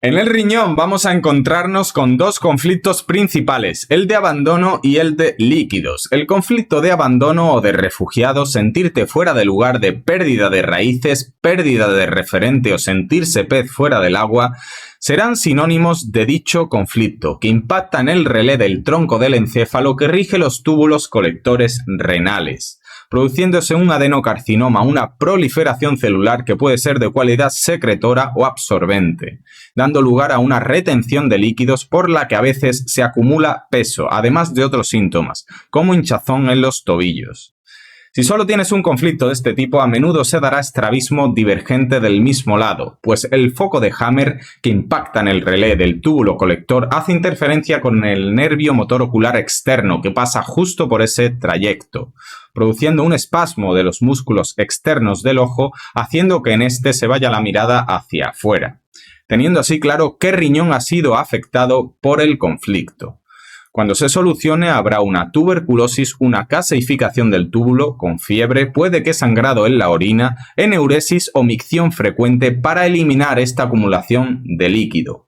En el riñón vamos a encontrarnos con dos conflictos principales, el de abandono y el de líquidos. El conflicto de abandono o de refugiado, sentirte fuera de lugar, de pérdida de raíces, pérdida de referente o sentirse pez fuera del agua, serán sinónimos de dicho conflicto, que impacta en el relé del tronco del encéfalo que rige los túbulos colectores renales, produciéndose un adenocarcinoma, una proliferación celular que puede ser de cualidad secretora o absorbente, dando lugar a una retención de líquidos por la que a veces se acumula peso, además de otros síntomas, como hinchazón en los tobillos. Si solo tienes un conflicto de este tipo, a menudo se dará estrabismo divergente del mismo lado, pues el foco de Hammer que impacta en el relé del túbulo colector hace interferencia con el nervio motor ocular externo que pasa justo por ese trayecto, produciendo un espasmo de los músculos externos del ojo, haciendo que en este se vaya la mirada hacia afuera, teniendo así claro qué riñón ha sido afectado por el conflicto. Cuando se solucione habrá una tuberculosis, una caseificación del túbulo con fiebre, puede que sangrado en la orina, eneuresis o micción frecuente para eliminar esta acumulación de líquido.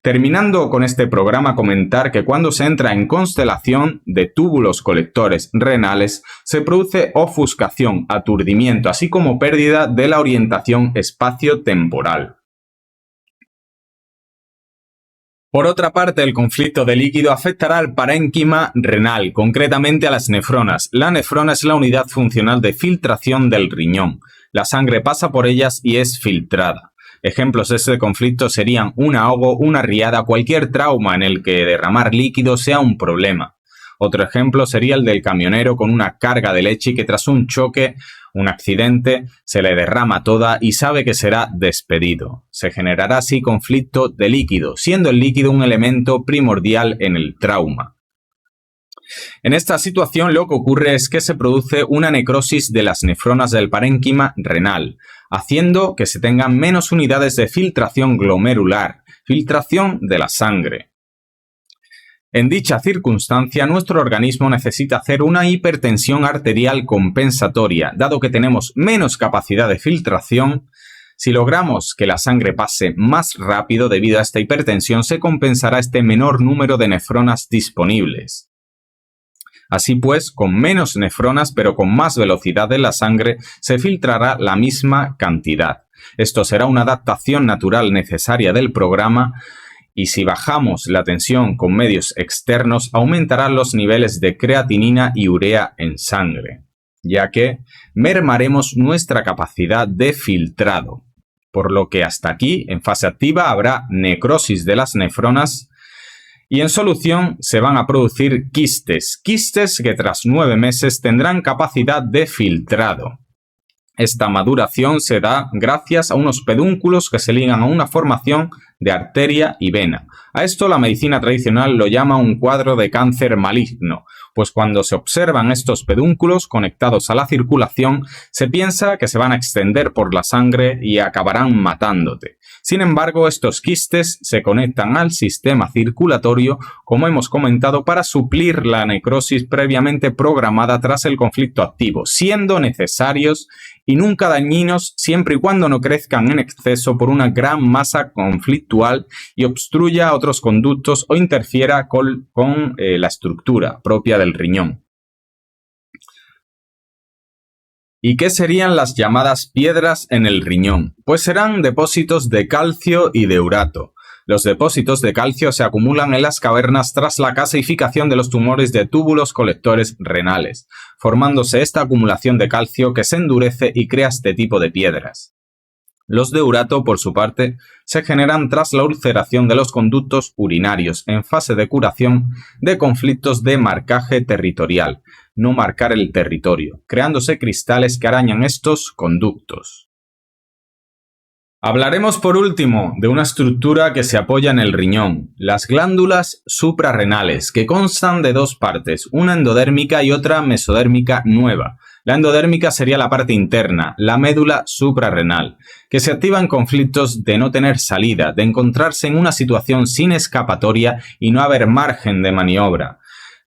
Terminando con este programa, comentar que cuando se entra en constelación de túbulos colectores renales se produce ofuscación, aturdimiento, así como pérdida de la orientación espacio-temporal. Por otra parte, el conflicto de líquido afectará al parénquima renal, concretamente a las nefronas. La nefrona es la unidad funcional de filtración del riñón. La sangre pasa por ellas y es filtrada. Ejemplos de este conflicto serían un ahogo, una riada, cualquier trauma en el que derramar líquido sea un problema. Otro ejemplo sería el del camionero con una carga de leche que tras un choque, un accidente, se le derrama toda y sabe que será despedido. Se generará así conflicto de líquido, siendo el líquido un elemento primordial en el trauma. En esta situación lo que ocurre es que se produce una necrosis de las nefronas del parénquima renal, haciendo que se tengan menos unidades de filtración glomerular, filtración de la sangre. En dicha circunstancia, nuestro organismo necesita hacer una hipertensión arterial compensatoria, dado que tenemos menos capacidad de filtración. Si logramos que la sangre pase más rápido debido a esta hipertensión, se compensará este menor número de nefronas disponibles. Así pues, con menos nefronas pero con más velocidad en la sangre, se filtrará la misma cantidad. Esto será una adaptación natural necesaria del programa. Y si bajamos la tensión con medios externos, aumentarán los niveles de creatinina y urea en sangre, ya que mermaremos nuestra capacidad de filtrado. Por lo que hasta aquí, en fase activa, habrá necrosis de las nefronas y en solución se van a producir quistes que tras 9 meses tendrán capacidad de filtrado. Esta maduración se da gracias a unos pedúnculos que se ligan a una formación de arteria y vena. A esto la medicina tradicional lo llama un cuadro de cáncer maligno, pues cuando se observan estos pedúnculos conectados a la circulación, se piensa que se van a extender por la sangre y acabarán matándote. Sin embargo, estos quistes se conectan al sistema circulatorio, como hemos comentado, para suplir la necrosis previamente programada tras el conflicto activo, siendo necesarios y nunca dañinos siempre y cuando no crezcan en exceso por una gran masa conflictual y obstruya otros conductos o interfiera con la estructura propia del riñón. ¿Y qué serían las llamadas piedras en el riñón? Pues serán depósitos de calcio y de urato. Los depósitos de calcio se acumulan en las cavernas tras la caseificación de los tumores de túbulos colectores renales, formándose esta acumulación de calcio que se endurece y crea este tipo de piedras. Los de urato, por su parte, se generan tras la ulceración de los conductos urinarios en fase de curación de conflictos de marcaje territorial, no marcar el territorio, creándose cristales que arañan estos conductos. Hablaremos por último de una estructura que se apoya en el riñón, las glándulas suprarrenales, que constan de dos partes, una endodérmica y otra mesodérmica nueva. La endodérmica sería la parte interna, la médula suprarrenal, que se activa en conflictos de no tener salida, de encontrarse en una situación sin escapatoria y no haber margen de maniobra.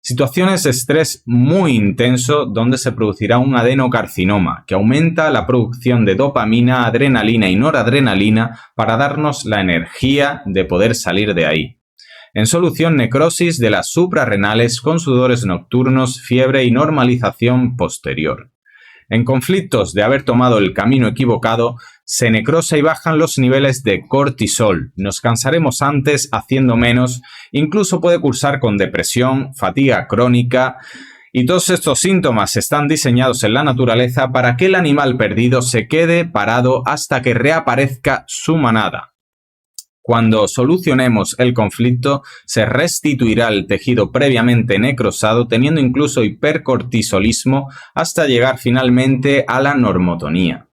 Situaciones de estrés muy intenso donde se producirá un adenocarcinoma que aumenta la producción de dopamina, adrenalina y noradrenalina para darnos la energía de poder salir de ahí. En solución, necrosis de las suprarrenales con sudores nocturnos, fiebre y normalización posterior. En conflictos de haber tomado el camino equivocado, se necrosa y bajan los niveles de cortisol. Nos cansaremos antes haciendo menos, incluso puede cursar con depresión, fatiga crónica, y todos estos síntomas están diseñados en la naturaleza para que el animal perdido se quede parado hasta que reaparezca su manada. Cuando solucionemos el conflicto, se restituirá el tejido previamente necrosado, teniendo incluso hipercortisolismo, hasta llegar finalmente a la normotonía.